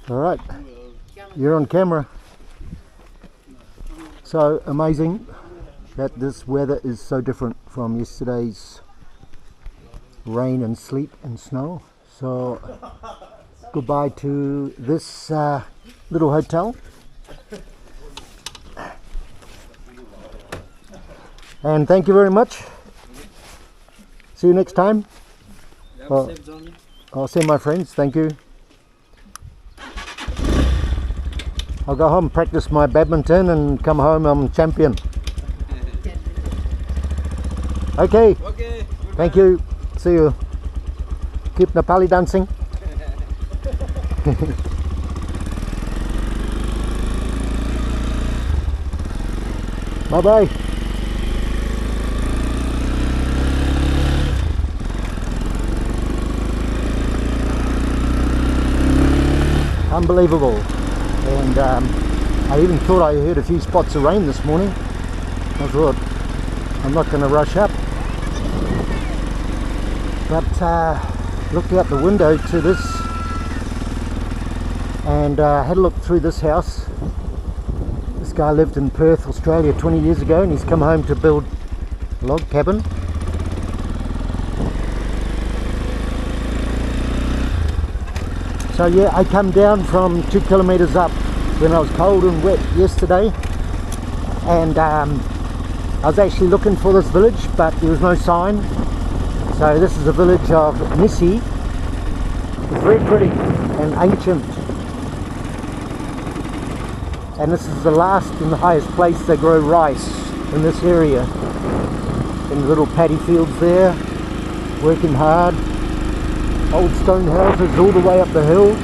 Alright, you're on camera. So amazing that this weather is so different from yesterday's rain and sleet and snow. So goodbye to this little hotel. And thank you very much. See you next time. I'll send my friends. Thank you. I'll go home, practice my badminton, and come home I'm champion. Okay. Thank you. See you. Keep Nepali dancing. Bye bye. Unbelievable. And I even thought I heard a few spots of rain this morning. I thought, I'm not going to rush up. But looked out the window to this and had a look through this house. This guy lived in Perth, Australia 20 years ago, and he's come home to build a log cabin. So yeah, I come down from 2 kilometres up when I was cold and wet yesterday, and I was actually looking for this village, but there was no sign. So this is the village of Nissi. It's very pretty and ancient, and this is the last and the highest place they grow rice in this area, in the little paddy fields there, working hard. Old stone houses all the way up the hill.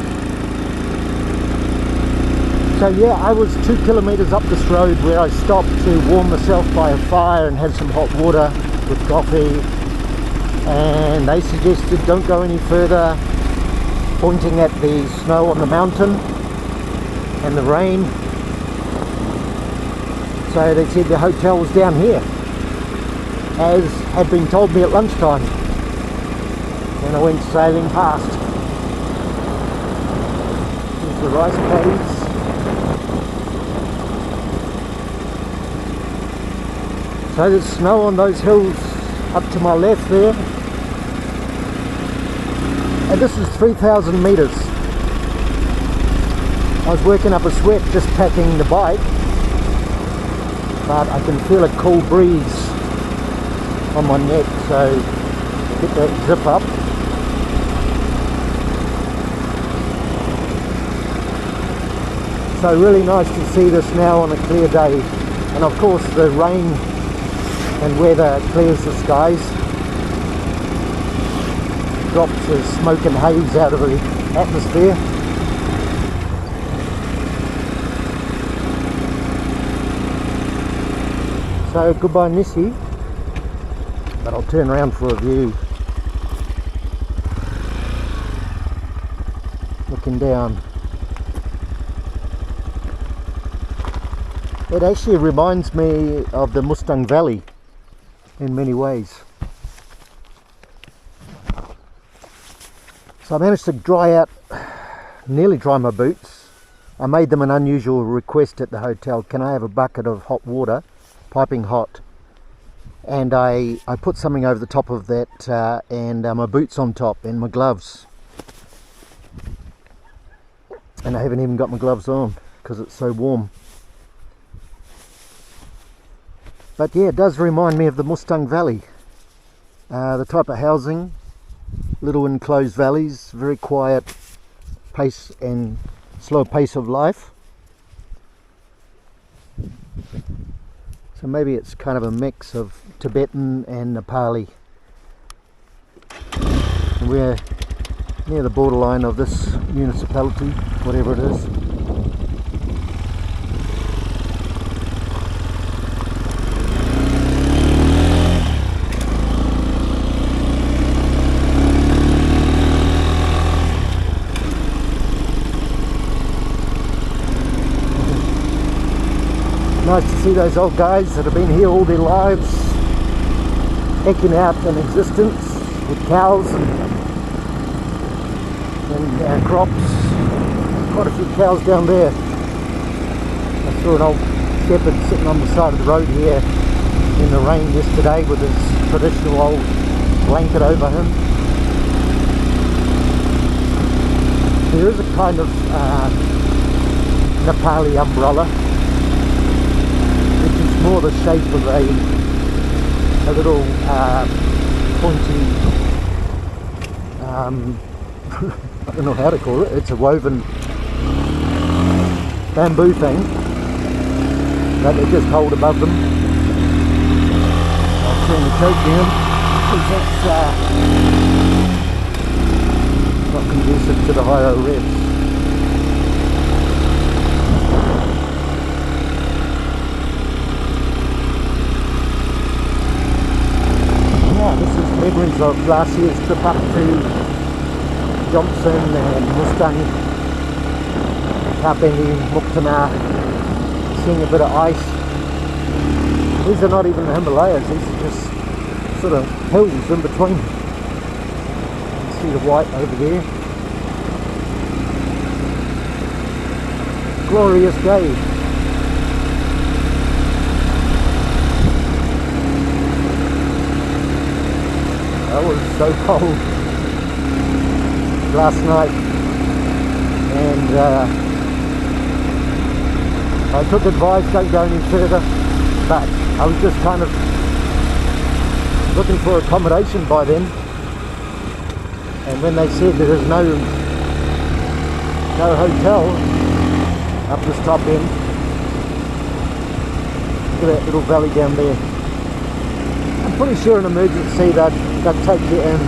So yeah, I was 2 kilometres up this road where I stopped to warm myself by a fire and had some hot water with coffee, and they suggested don't go any further, pointing at the snow on the mountain and the rain. So they said the hotel was down here, as had been told me at lunchtime. And I went sailing past. Here's the rice paddies. So there's snow on those hills up to my left there. And this is 3,000 metres. I was working up a sweat just packing the bike, but I can feel a cool breeze on my neck, so get that zip up. So really nice to see this now on a clear day, and of course the rain and weather clears the skies, drops the smoke and haze out of the atmosphere. So goodbye Nissi, but I'll turn around for a view. Looking down. It actually reminds me of the Mustang Valley in many ways. So I managed to nearly dry my boots. I made them an unusual request at the hotel. Can I have a bucket of hot water, piping hot? And I put something over the top of that, and my boots on top and my gloves. And I haven't even got my gloves on because it's so warm. But yeah, it does remind me of the Mustang Valley. The type of housing, little enclosed valleys, very quiet pace and slow pace of life. So maybe it's kind of a mix of Tibetan and Nepali. And we're near the borderline of this municipality, whatever it is. Nice to see those old guys that have been here all their lives, eking out an existence with cows and crops, quite a few cows down there. I saw an old shepherd sitting on the side of the road here in the rain yesterday with his traditional old blanket over him. There is a kind of Nepali umbrella, which is more the shape of a little pointy, I don't know how to call it. It's a woven bamboo thing that they just hold above them. I'll turn the coat down because that's not conducive to the higher revs. This is memories of last year's trip up to Johnson and Mustang, Kapeni, Muktana, seeing a bit of ice. These are not even the Himalayas, these are just sort of hills in between. You can see the white over there. Glorious day. It was so cold last night, and I took advice, don't go any further, but I was just kind of looking for accommodation by then, and when they said there is no hotel up this top end, look at that little valley down there. I'm pretty sure an emergency that take you in.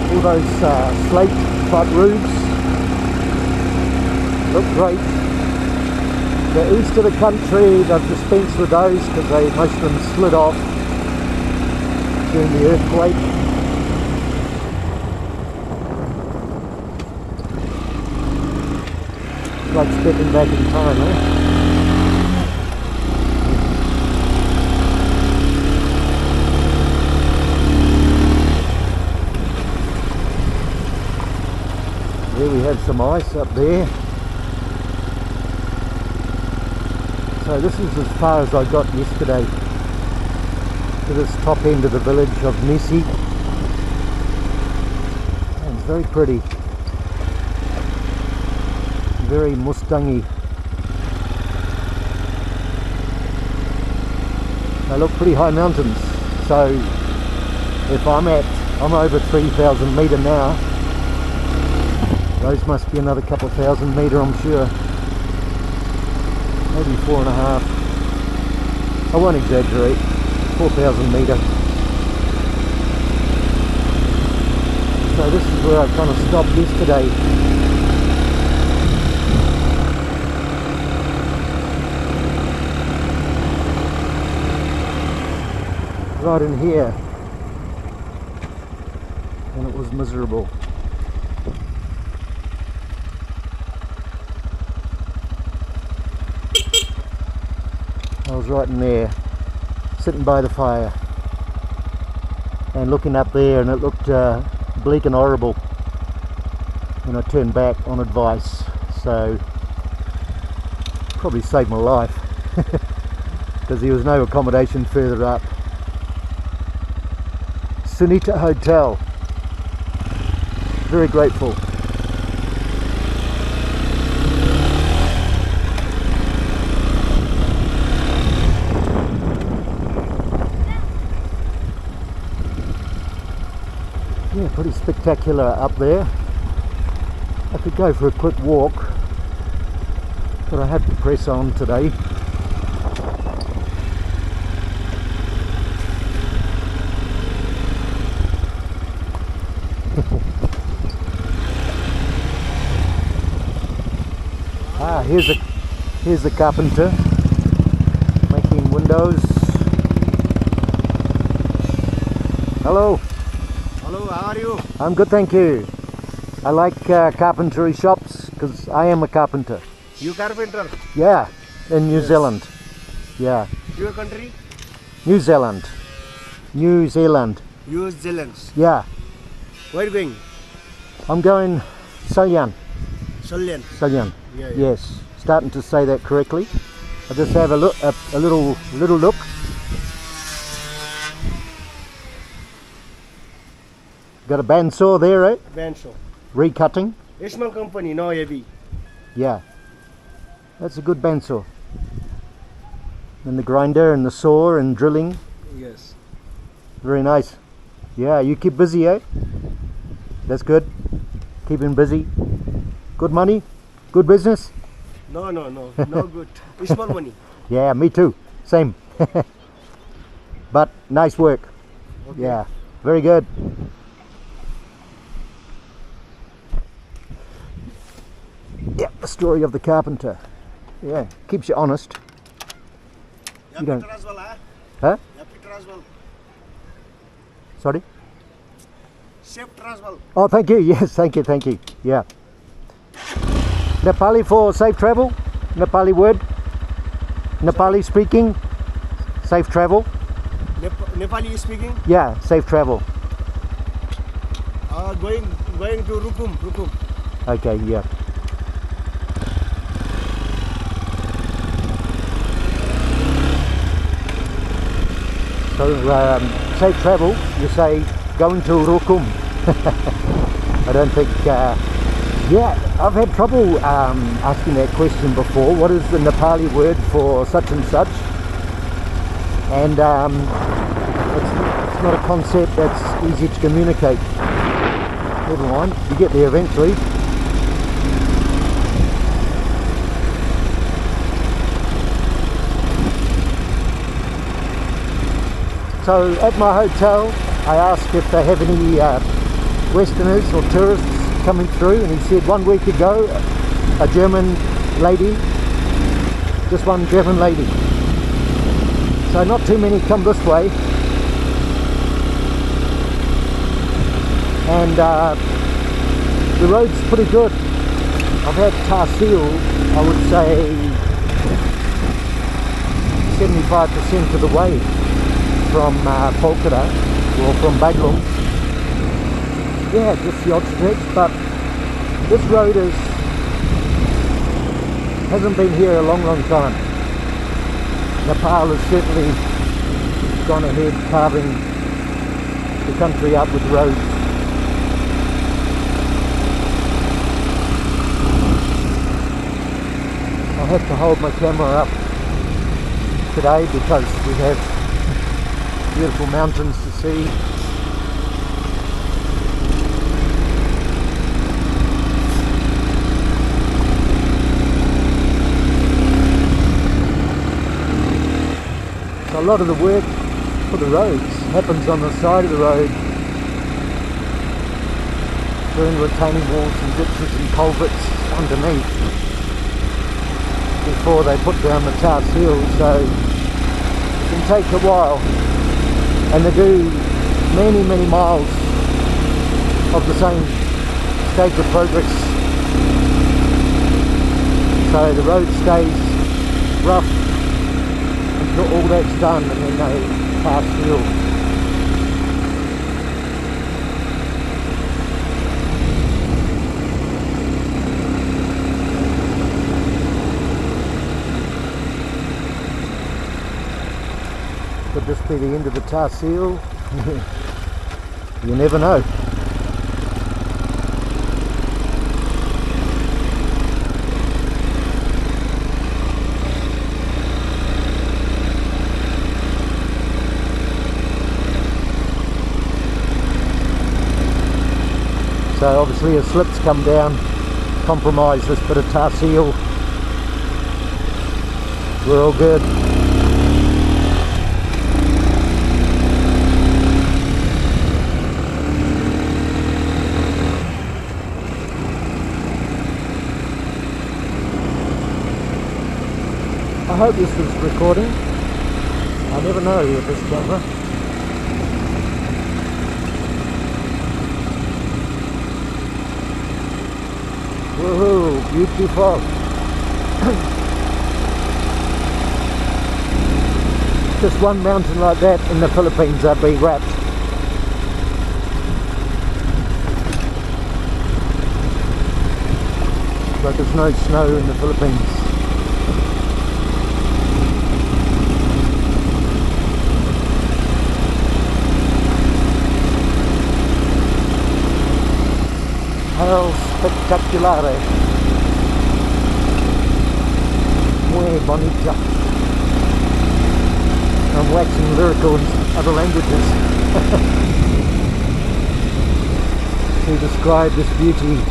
All those slate type roofs look great. The east of the country, they've dispensed with those because most of them slid off during the earthquake. Like stepping back in time, eh? There we have some ice up there. So this is as far as I got yesterday, to this top end of the village of Nisi. And it's very pretty. Very Mustangy. They look pretty high mountains, so if I'm over 3,000 metre now, those must be another couple of thousand metre, I'm sure, maybe 4.5. I won't exaggerate, 4,000 metre. So this is where I kind of stopped yesterday. Right in here, and it was miserable. I was right in there, sitting by the fire and looking up there, and it looked bleak and horrible when I turned back on advice, so probably saved my life because there was no accommodation further up. Sunita Hotel, very grateful. Yeah, pretty spectacular up there. I could go for a quick walk, but I have to press on today. Here's the carpenter making windows. Hello. Hello, how are you? I'm good, thank you. I like carpentry shops because I am a carpenter. You carpenter? Yeah, in New Zealand. Yeah. Your country? New Zealand. New Zealand. New Zealand. Yeah, Where are you going? I'm going Salyan. Salyan. Salyan. Yeah, yeah. Yes, starting to say that correctly. I'll just have a look, a little look. Got a bandsaw there, eh? Banso. Recutting. Small company, no heavy. Yeah, that's a good bandsaw. And the grinder and the saw and drilling. Yes. Very nice. Yeah, you keep busy, eh? That's good. Keeping busy. Good money? Good business? No good. Small money. Yeah, me too. Same. But nice work. Okay. Yeah, very good. Yeah, the story of the carpenter. Yeah, keeps you honest. You don't. Peter as well, huh? Huh? Yeah, Peter as well. Sorry? Safe as well. Oh, thank you. Yes, thank you. Yeah. Nepali for safe travel? Nepali word? Nepali speaking? Safe travel? Nepali speaking? Yeah, safe travel. Going to Rukum. Okay, yeah. So, safe travel, you say going to Rukum. I don't think, yeah, I've had trouble asking that question before. What is the Nepali word for such and such? And it's not a concept that's easy to communicate. Never mind, you get there eventually. So at my hotel, I asked if they have any Westerners or tourists coming through, and he said 1 week ago, a German lady, just one German lady. So not too many come this way. And the road's pretty good. I've had Tahsil, I would say 75% of the way from Polkada or from Baglum. Yeah, just the odd stretch, but this road hasn't been here a long time. Nepal has certainly gone ahead carving the country up with roads. I'll have to hold my camera up today because we have beautiful mountains to see. So a lot of the work for the roads happens on the side of the road, doing retaining walls and ditches and culverts underneath before they put down the Tahsil, so it can take a while. And they do many miles of the same stage of progress. So the road stays rough until all that's done, and then they pass through. Could this be the end of the Tahsil? You never know. So obviously as slips come down, compromise this bit of Tahsil. We're all good. I hope this is recording. I never know with this camera. Woohoo, beautiful. Just one mountain like that in the Philippines, I'd be wrapped. but there's no snow in the Philippines. How spectaculare. Muy bonita. I'm waxing lyrical in other languages to describe this beauty.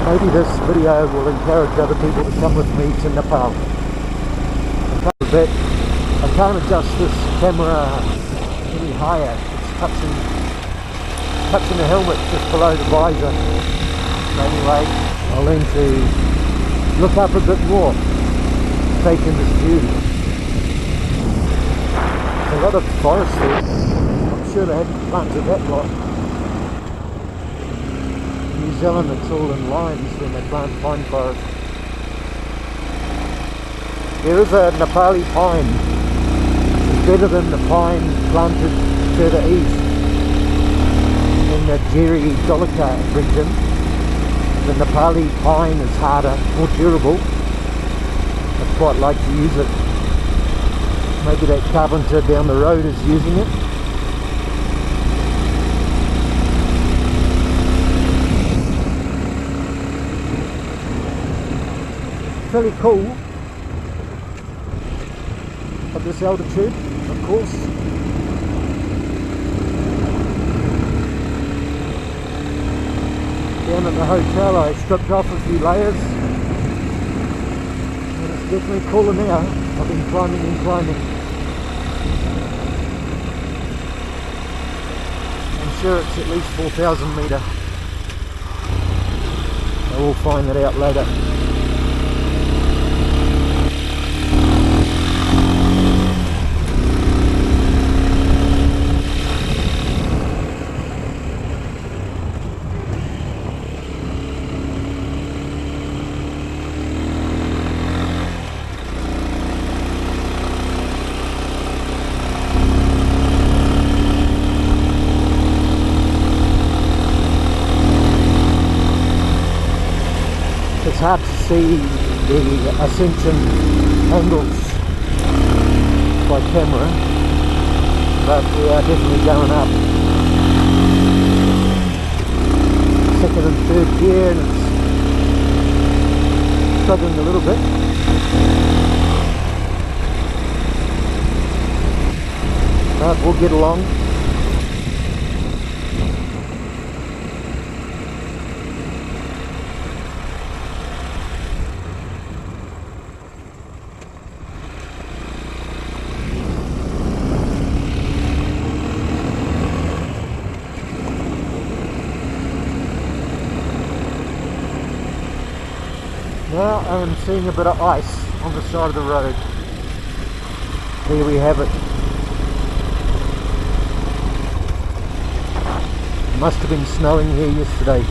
Maybe this video will encourage other people to come with me to Nepal. I can't adjust this camera any higher. It's touching the helmet just below the visor. So anyway, I'll learn to look up a bit more, take in this beauty. There's a lot of forest there. I'm sure they had planted that lot. In New Zealand it's all in lines when they plant pine forest. There is a Nepali pine. It's better than the pine planted further east in the Jeri Dolika region. The Nepali pine is harder, more durable. I'd quite like to use it. Maybe that carpenter down the road is using it. Fairly cool at this altitude, of course. Down at the hotel I stripped off a few layers and it's definitely cooler now. I've been climbing and climbing. I'm sure it's at least 4000 metres. I will find that out later. It's hard to see the ascension angles by camera, but we are definitely going up. Second and third gear and it's struggling a little bit. But we'll get along. Now I'm seeing a bit of ice on the side of the road. There we have it. Must have been snowing here yesterday.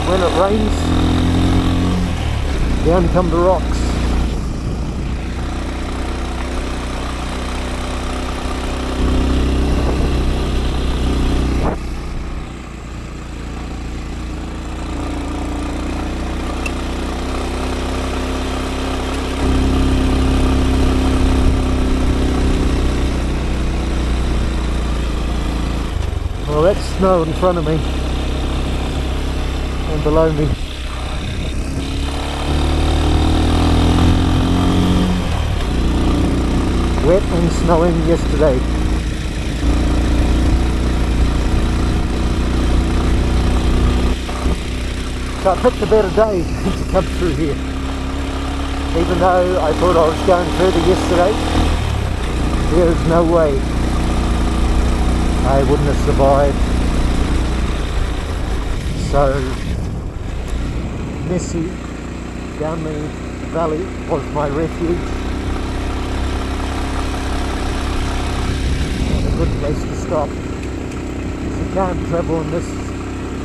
When it rains, down come the rocks. Well, that's snow in front of me. And below me. Wet and snowing yesterday. So I picked a better day to come through here. Even though I thought I was going further yesterday, there is no way I wouldn't have survived. So messy down the valley was my refuge. good place to stop. You can't travel in this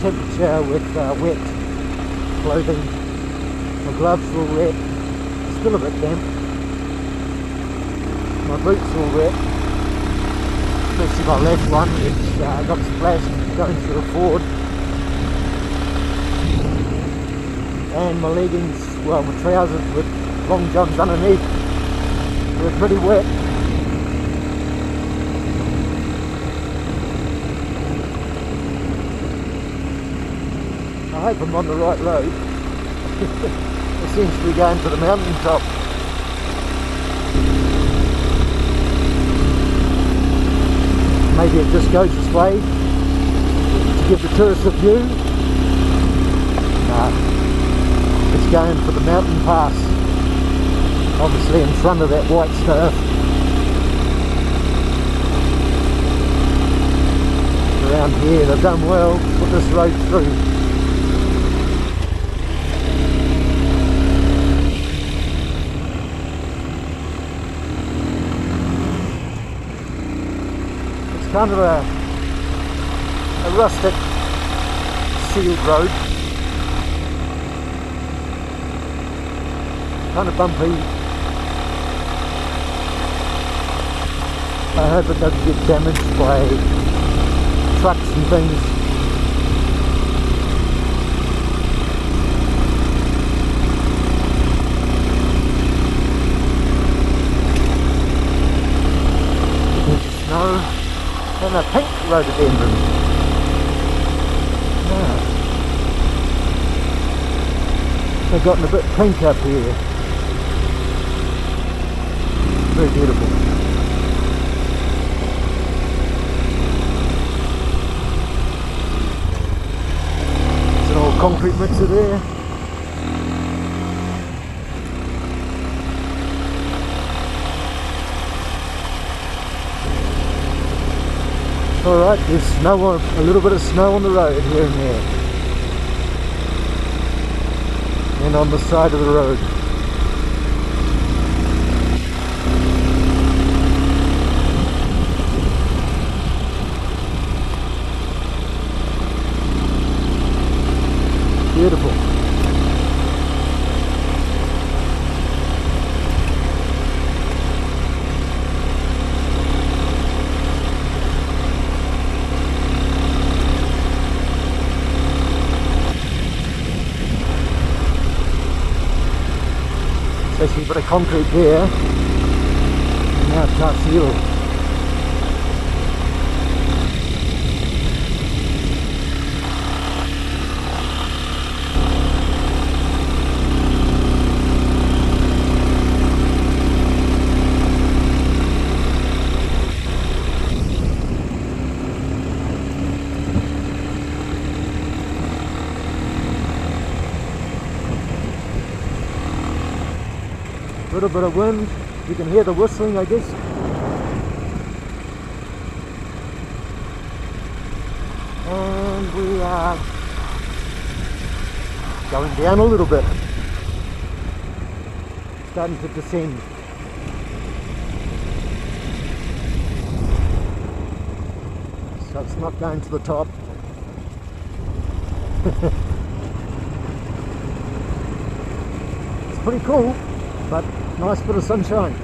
temperature with wet clothing. My gloves were wet, still a bit damp. My boots were wet, especially my left one, which got splashed going through a ford. And my leggings, well, my trousers with long johns underneath were pretty wet. I hope I'm on the right road. It seems to be going to the mountain top. Maybe it just goes this way to give the tourists a view. No, it's going for the mountain pass, obviously in front of that white stuff. Around here they've done well to put this road through. Kind of a rustic sealed road, kind of bumpy. I hope it doesn't get damaged by trucks and things. Snow. And a pink rhododendron. Yeah. They've gotten a bit pink up here. Very beautiful. It's an old concrete mixer there. Alright, there's snow on, a little bit of snow on the road here and there. And on the side of the road. Beautiful. Especially a bit of concrete there. And now it's not sealed. A little bit of wind, you can hear the whistling, I guess. And we are going down a little bit, starting to descend. So it's not going to the top. It's pretty cool, but nice bit of sunshine.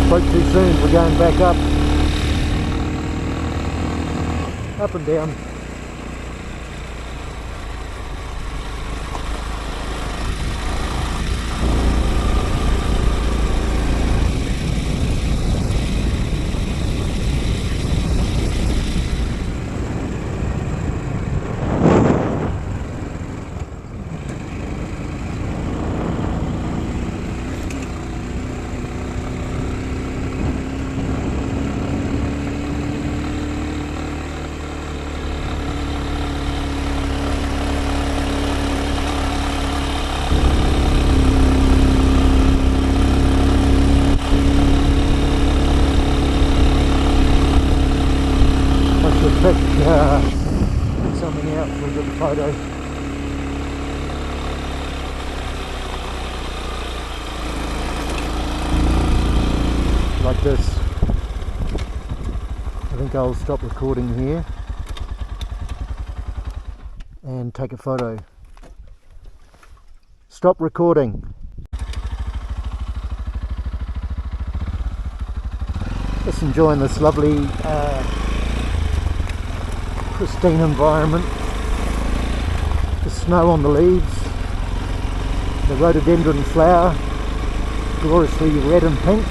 Spoke too soon, we're going back up and down. just pick something out, we'll get the photo. Like this. I think I'll stop recording here and take a photo. Stop recording. Just enjoying this lovely pristine environment. The snow on the leaves, the rhododendron flower, gloriously red and pink,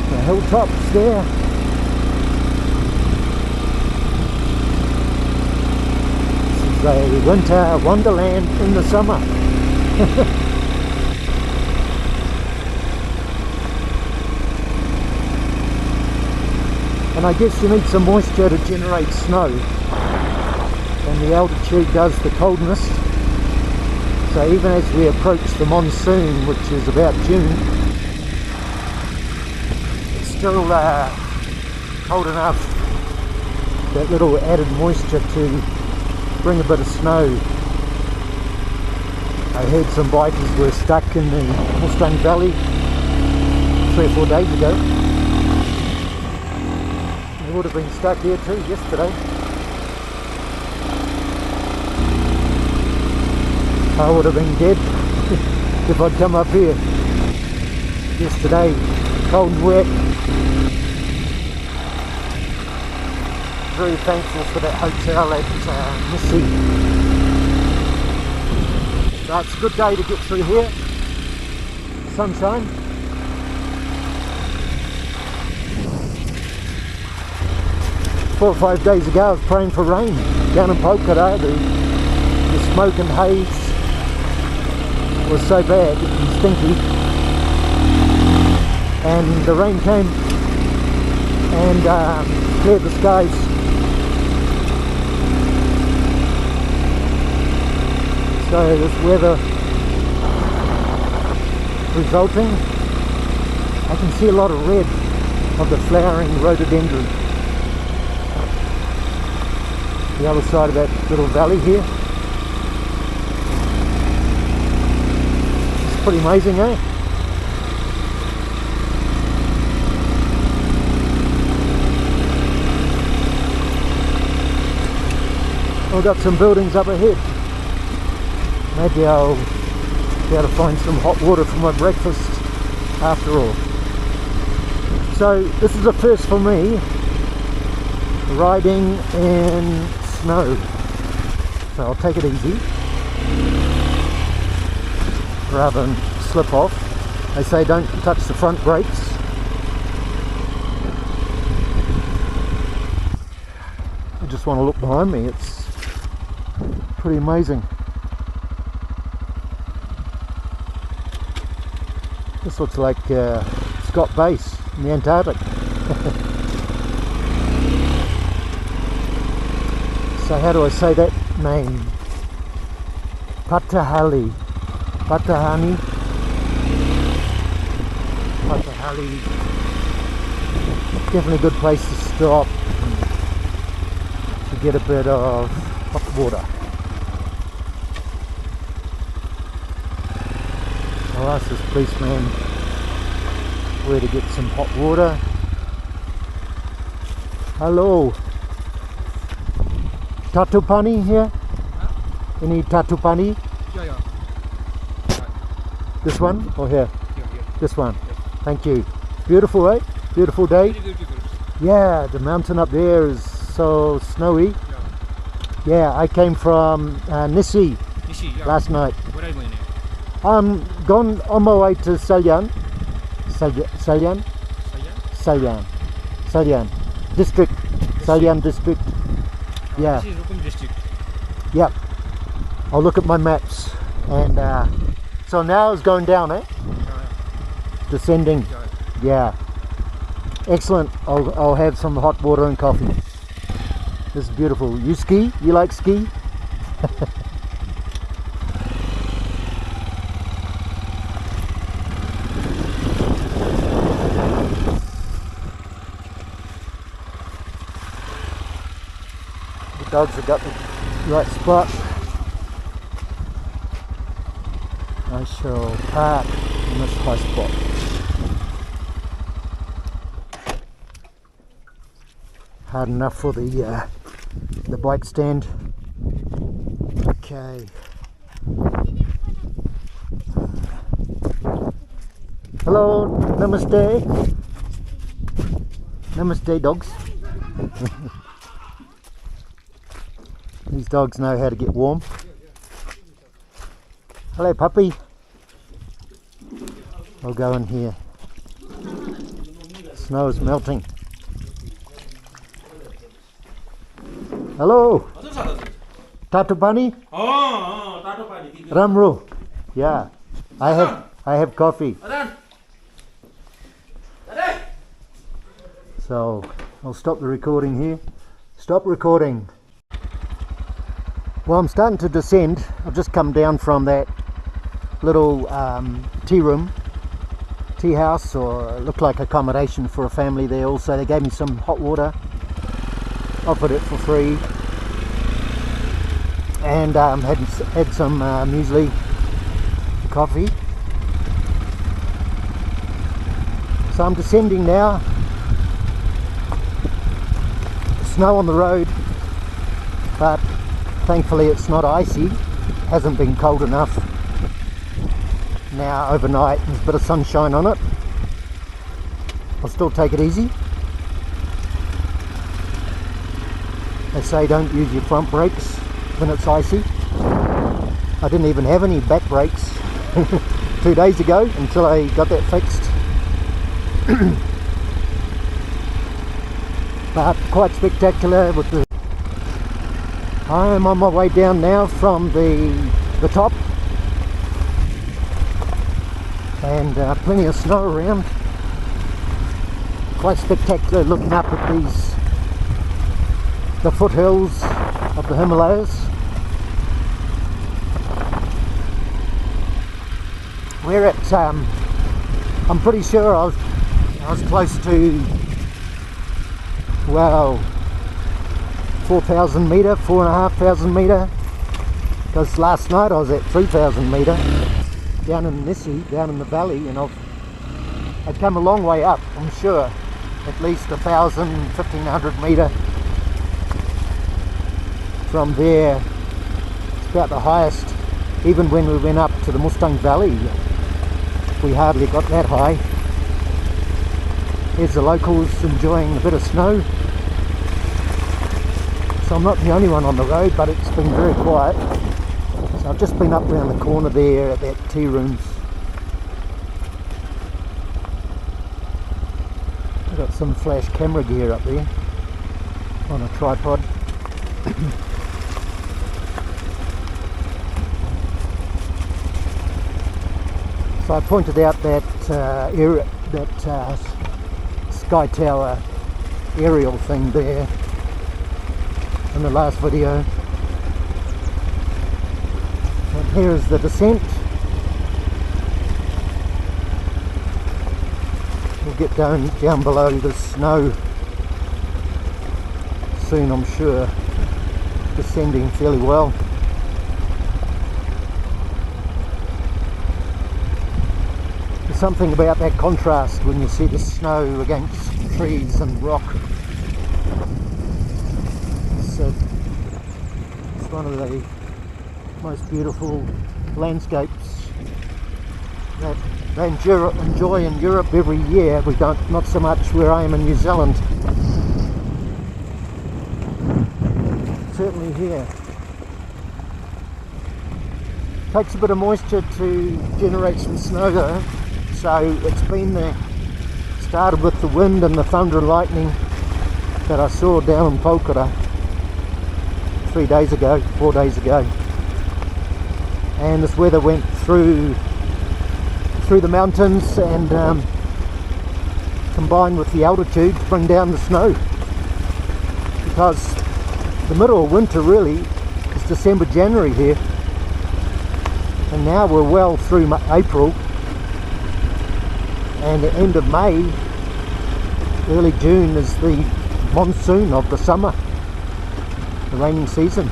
the hilltops there. This is a winter wonderland in the summer. And I guess you need some moisture to generate snow, and the altitude does the coldness. So even as we approach the monsoon, which is about June, it's still cold enough, that little added moisture to bring a bit of snow. I heard some bikers were stuck in the Mustang Valley 3 or 4 days ago. They would have been stuck here too yesterday. I would have been dead if I'd come up here yesterday, cold and wet. Very thankful for that hotel at Missy. So it's a good day to get through here. Sunshine. Four or 5 days ago I was praying for rain down in Polkara. The smoke and haze was so bad and stinky, and the rain came and cleared the skies. So this weather resulting, I can see a lot of red of the flowering rhododendron. The other side of that little valley here. It's pretty amazing, eh? I've got some buildings up ahead. Maybe I'll be able to find some hot water for my breakfast after all. So this is a first for me, riding in snow, so I'll take it easy rather than slip off. They say don't touch the front brakes. I just want to look behind me. It's pretty amazing. This looks like Scott Base in the Antarctic. So how do I say that name? Patahali. Patahani. Patahali. Definitely a good place to stop to get a bit of hot water. I'll ask this policeman where to get some hot water. Hello. Tatupani here? Huh? Any Tatupani? Yeah. This one or here? Here. This one. Yes. Thank you. Beautiful, right? Beautiful day. Very beautiful. Yeah, the mountain up there is so snowy. Yeah, I came from Nissi Nishi, yeah. last night. Where are you going? I'm gone on my way to Salyan. Salyan district. Salyan district. Yeah. This is Rukum district. Yep. I'll look at my maps. And so now it's going down, eh? Descending. Yeah. Excellent. I'll have some hot water and coffee. This is beautiful. You ski? You like ski? The dogs have got the right spot. I shall park in this high spot. Hard enough for the bike stand. Okay. Hello, namaste. Namaste, dogs. These dogs know how to get warm. Hello, puppy. I'll go in here. Snow is melting. Hello. Tatu Pani? Oh, Tatu Pani. Ramru. Yeah. I have coffee. So I'll stop the recording here. Stop recording. Well, I'm starting to descend. I've just come down from that little tea room, tea house, or looked like accommodation for a family there. Also, they gave me some hot water, offered it for free, and had some muesli, coffee. So I'm descending now. Snow on the road, but thankfully it's not icy. Hasn't been cold enough. Now overnight there's a bit of sunshine on it. I'll still take it easy. They say don't use your front brakes when it's icy. I didn't even have any back brakes 2 days ago until I got that fixed. But quite spectacular with the... I'm on my way down now from the top, and plenty of snow around. Quite spectacular looking up at the foothills of the Himalayas. We're at I'm pretty sure I was close to, well, 4,000 metre, 4,500 metre, because last night I was at 3,000 metre down in Nissi, down in the valley, and I'd come a long way up, I'm sure, at least 1,000, 1,500 metre from there. It's about the highest. Even when we went up to the Mustang Valley, we hardly got that high. Here's the locals enjoying a bit of snow. So I'm not the only one on the road, but it's been very quiet. So I've just been up around the corner there at that tea rooms. I've got some flash camera gear up there on a tripod. So I pointed out that Sky Tower aerial thing there in the last video. And here is the descent. We'll get down below the snow soon, I'm sure. Descending fairly well. There's something about that contrast when you see the snow against trees and rock. It's one of the most beautiful landscapes that they enjoy in Europe every year. We don't, not so much where I am in New Zealand. Certainly here. Takes a bit of moisture to generate some snow though, so it's been there. Started with the wind and the thunder and lightning that I saw down in Polkara 4 days ago, and this weather went through the mountains and combined with the altitude to bring down the snow, because the middle of winter really is December, January here, and now we're well through April, and the end of May, early June is the monsoon of the summer. the raining season.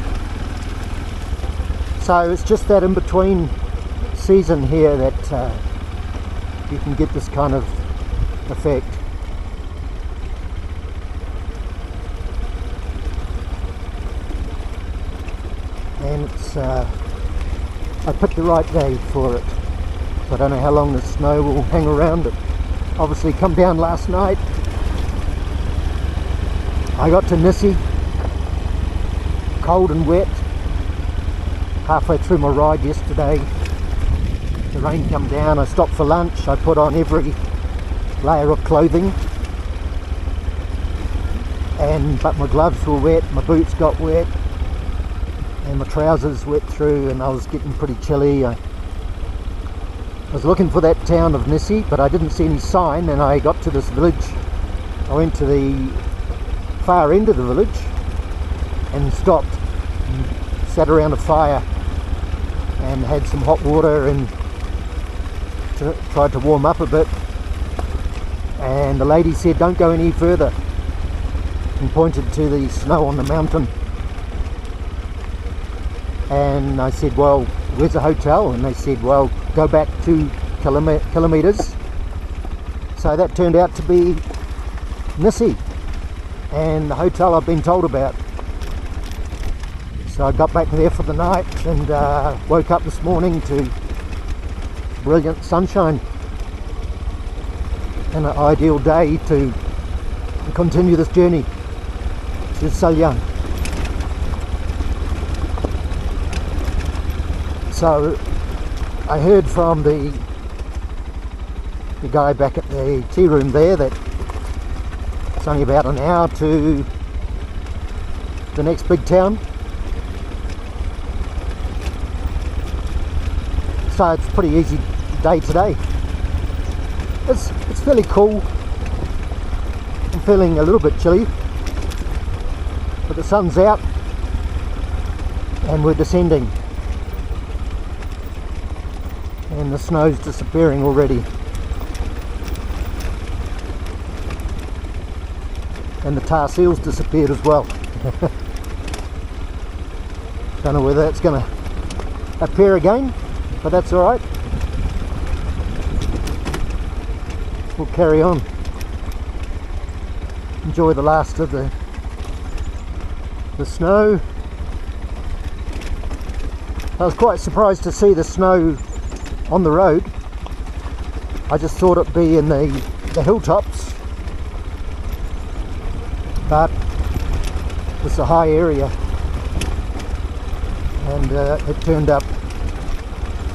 So it's just that in between season here that you can get this kind of effect. And it's I picked the right day for it. So I don't know how long the snow will hang around. It obviously come down last night. I got to Nissi, cold and wet. Halfway through my ride yesterday, the rain come down. I stopped for lunch. I put on every layer of clothing, but my gloves were wet, my boots got wet, and my trousers wet through, and I was getting pretty chilly. I was looking for that town of Nissi, but I didn't see any sign, and I got to this village. I went to the far end of the village and stopped and sat around a fire and had some hot water and tried to warm up a bit. And the lady said, "Don't go any further," and pointed to the snow on the mountain. And I said, "Well, where's a hotel?" And they said, "Well, go back 2 kilometres. So that turned out to be Nissi and the hotel I've been told about. So I got back there for the night and woke up this morning to brilliant sunshine and an ideal day to continue this journey to Salyan. So I heard from the guy back at the tea room there that it's only about an hour to the next big town. So it's a pretty easy day today. It's fairly cool. I'm feeling a little bit chilly, but the sun's out and we're descending. And the snow's disappearing already. And the tar seals disappeared as well. Don't know whether that's going to appear again, but that's alright. We'll carry on. Enjoy the last of the snow. I was quite surprised to see the snow on the road. I just thought it'd be in the hilltops, but it's a high area, and it turned up.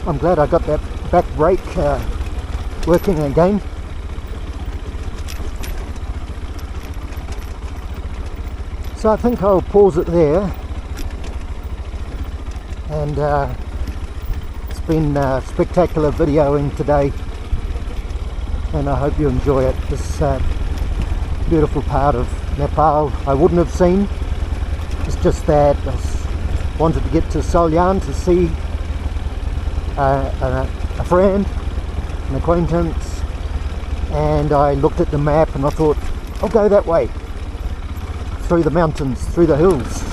I'm glad I got that back brake working again. So I think I'll pause it there, and it's been spectacular videoing today, and I hope you enjoy it. This beautiful part of Nepal I wouldn't have seen. It's just that I wanted to get to Salyan to see a friend, an acquaintance, and I looked at the map and I thought, I'll go that way, through the mountains, through the hills.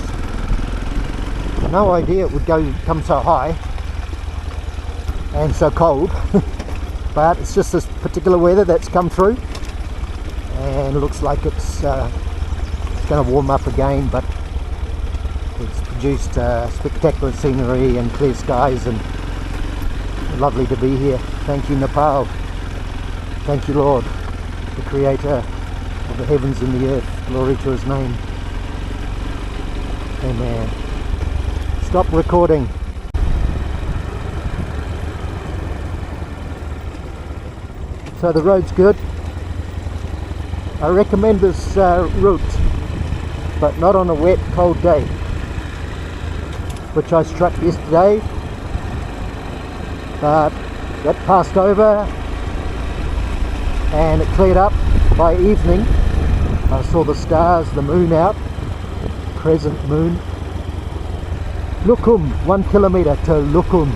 No idea it would come so high and so cold, but it's just this particular weather that's come through, and it looks like it's going to warm up again, but it's produced spectacular scenery and clear skies, and lovely to be here. Thank you, Nepal. Thank you, Lord, the creator of the heavens and the earth. Glory to his name. Amen. Stop recording. So the road's good. I recommend this route, but not on a wet, cold day, which I struck yesterday, but that passed over and it cleared up by evening. I saw the stars, the moon out, crescent moon. Lukum, 1 kilometre to Lukum.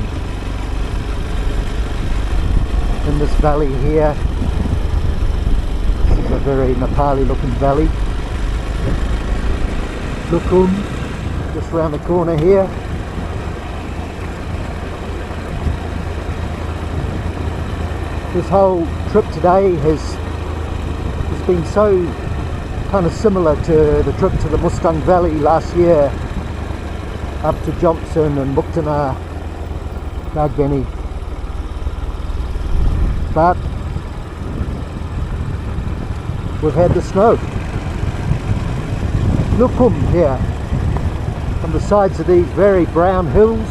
In this valley here. This is a very Nepali looking valley. Lukum. just round the corner here. This whole trip today has been so kind of similar to the trip to the Mustang Valley last year, up to Johnson and Muktana, Nagbeni. But we've had the snow. Lukum here, on the sides of these very brown hills.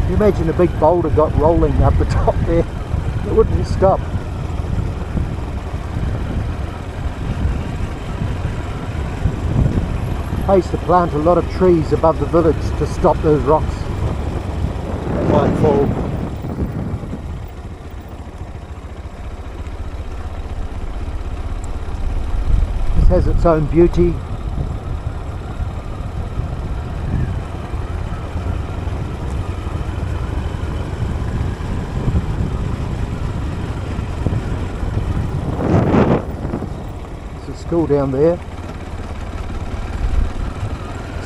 You imagine a big boulder got rolling up the top there, it wouldn't stop. I used to plant a lot of trees above the village to stop those rocks that might fall. This has its own beauty. There's a school down there.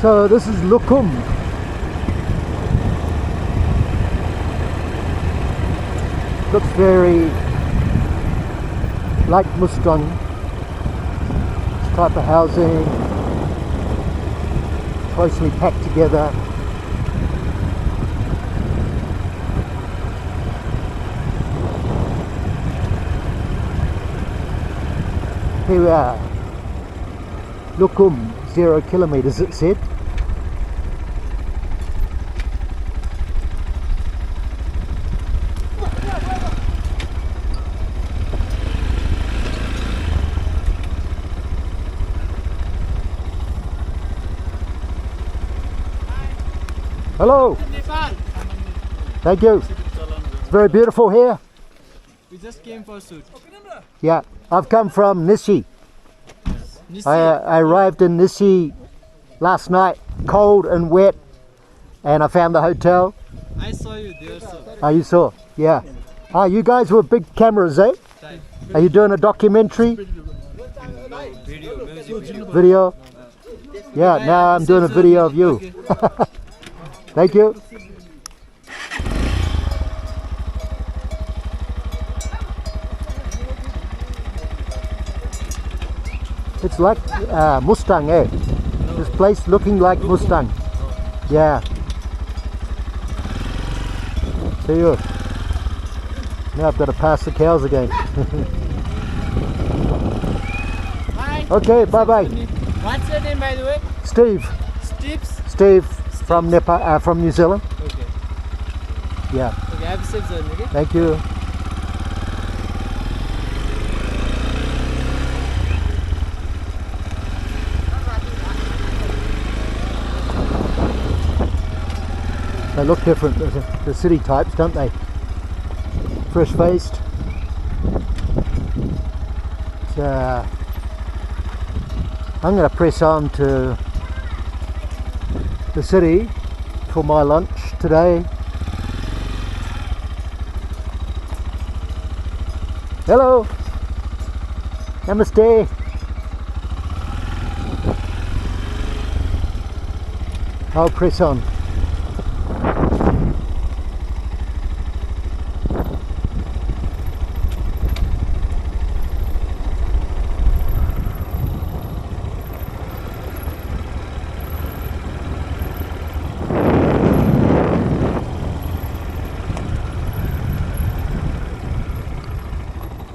So this is Lukum. Looks very like Mustang. This type of housing, closely packed together. Here we are. Lukum, 0 kilometers it said. Hello. Thank you. It's very beautiful here. We just came for shoot. Yeah, I've come from Nissi. Nissi. I arrived in Nissi last night, cold and wet, and I found the hotel. I saw you there, sir. Oh, you saw? Yeah. Oh, you guys were big cameras, eh? Right. Are you doing a documentary? Video, music. Video? Yeah, now I'm doing a video of you. Okay. Thank you. It's like Mustang, eh? This place looking like Mustang. Yeah. See you. Now I've got to pass the cows again. Hi. Okay, bye bye. What's your name, by the way? Steve. Steve from Nepal, from New Zealand. Okay. Yeah. Okay, have a safe journey, okay? Thank you. They look different, the city types, don't they? Fresh faced. I'm going to press on to the city for my lunch today. Hello. Namaste. I'll press on.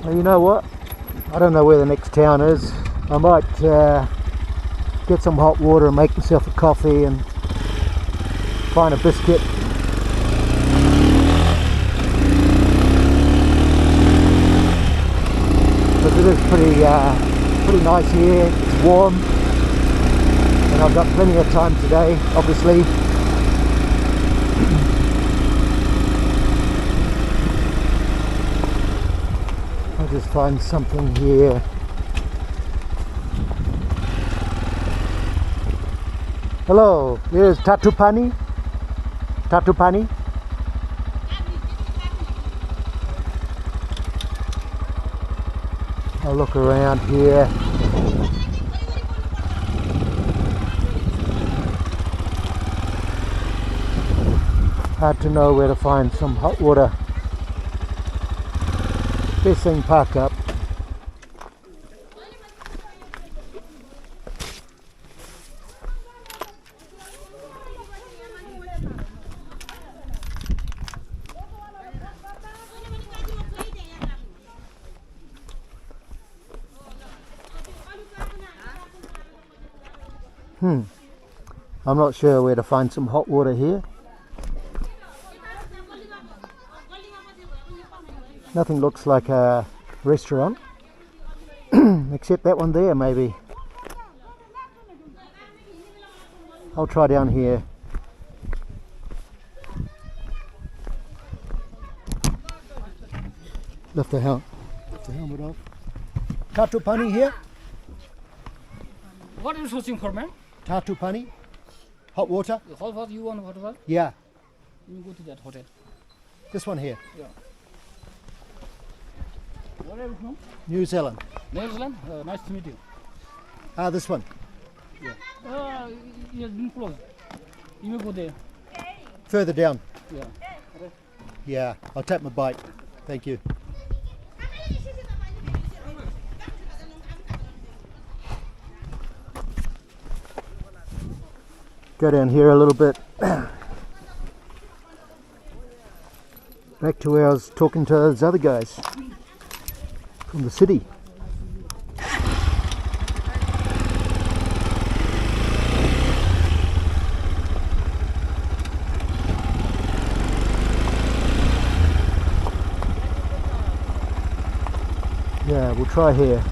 Well, you know what? I don't know where the next town is. I might get some hot water and make myself a coffee and find a biscuit. But it is pretty nice here. It's warm, and I've got plenty of time today, obviously. I'll just find something here. Hello, here's Tatupani. Tatupani. I'll look around here. Hard to know where to find some hot water. Best thing, park up. I'm not sure where to find some hot water here. Nothing looks like a restaurant, except that one there maybe. I'll try down here. Lift the helmet off. Tatupani here? What are you searching for, man? Tatupani? Hot water? Hot water, you want hot water? Yeah, You go to that hotel. this one here. Yeah. Where are you from? New Zealand. New Zealand? Nice to meet you. Ah, this one. You're been close. You will go there. Further down. Yeah. Yeah, I'll take my bike. Thank you. Go down here a little bit. Back to where I was talking to those other guys from the city. Yeah, we'll try here.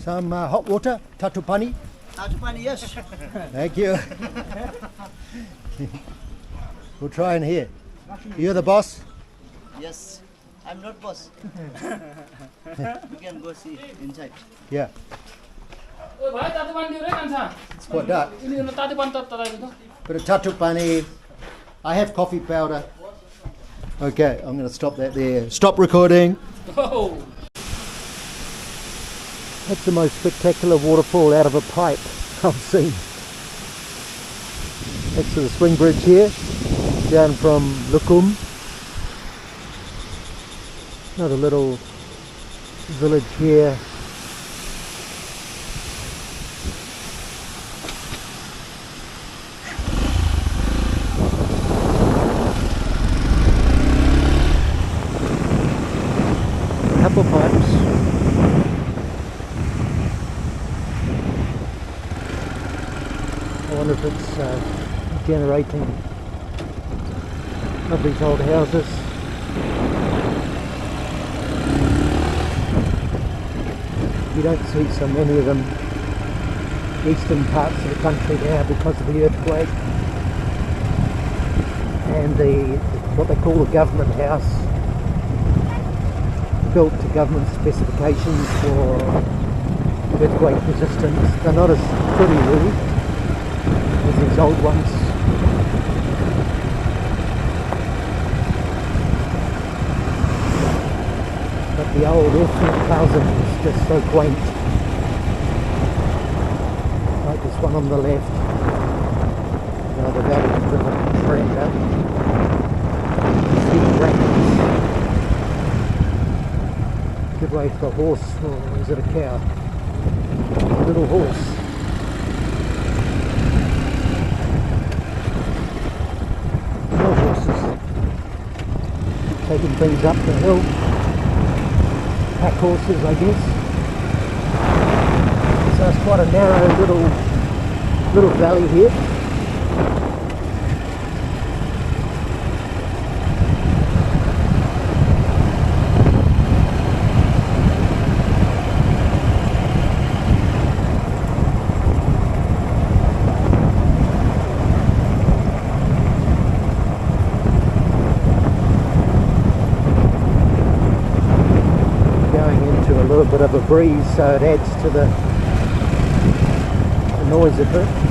Some hot water, tatupani. Tatupani, yes. Thank you. We'll try in here. You're the boss? Yes. I'm not boss. You can go see inside. Yeah, Oh, bhai, Tatupani diyo re kansa. it's quite dark. Ini Tatupani tarai to. Bit of tatupani. I have coffee powder. Okay, I'm going to stop that there. Stop recording. Oh. That's the most spectacular waterfall out of a pipe I've seen. Next to the swing bridge here, down from Lukum. Another little village here. A couple of pipes. I wonder if it's generating. Lovely old houses. You don't see so many of them eastern parts of the country now because of the earthquake and what they call the government house, built to government specifications for earthquake resistance. They're not as pretty really as these old ones. But the old 4000 is just so quaint. Like this one on the left. They've added a bit of a trend up. Steep rapids. Good way for a horse, or is it a cow? A little horse. More horses. Taking things up the hill. Pack horses, I guess. So it's quite a narrow little valley here. A little bit of a breeze, so it adds to the noise of it.